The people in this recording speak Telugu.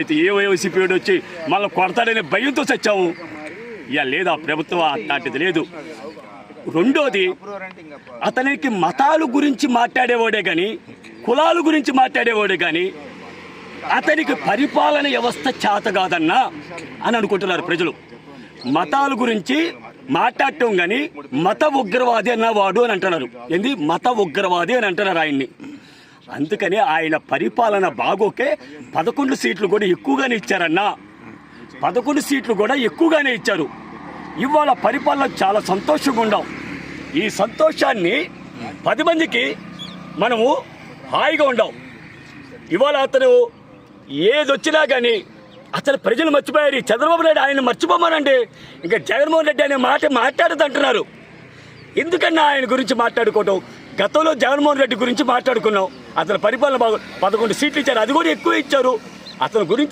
అయితే ఏ వైసీపీ వచ్చి మళ్ళీ కొడతాడనే భయంతో చచ్చాము. ఇక లేదు, ఆ ప్రభుత్వం అట్లాంటిది లేదు. రెండోది, అతనికి మతాల గురించి మాట్లాడేవాడే కానీ, కులాల గురించి మాట్లాడేవాడే కానీ అతనికి పరిపాలన వ్యవస్థ చేత కాదన్నా అని అనుకుంటున్నారు ప్రజలు. మతాల గురించి మాట్లాడటం కానీ మత ఉగ్రవాది అన్నవాడు అని అంటున్నారు. ఏంది మత ఉగ్రవాది అని అంటున్నారు ఆయన్ని. అందుకని ఆయన పరిపాలన బాగోకే 11 సీట్లు కూడా ఎక్కువగానే ఇచ్చారన్నా. 11 సీట్లు కూడా ఎక్కువగానే ఇచ్చారు. ఇవాళ పరిపాలన చాలా సంతోషంగా ఉండాం. ఈ సంతోషాన్ని 10 మందికి మనము హాయిగా ఉండాం. ఇవాళ అతను ఏదొచ్చినా కానీ అసలు ప్రజలు మర్చిపోయారు. చంద్రబాబు నాయుడు ఆయన మర్చిపోమనండి, ఇంకా జగన్మోహన్ రెడ్డి అనే మాట మాట్లాడదంటున్నారు. ఎందుకన్నా ఆయన గురించి మాట్లాడుకోవటం? గతంలో జగన్మోహన్ రెడ్డి గురించి మాట్లాడుకున్నాం. అతని పరిపాలన 11 సీట్లు ఇచ్చారు, అది కూడా ఎక్కువ ఇచ్చారు. అతని గురించి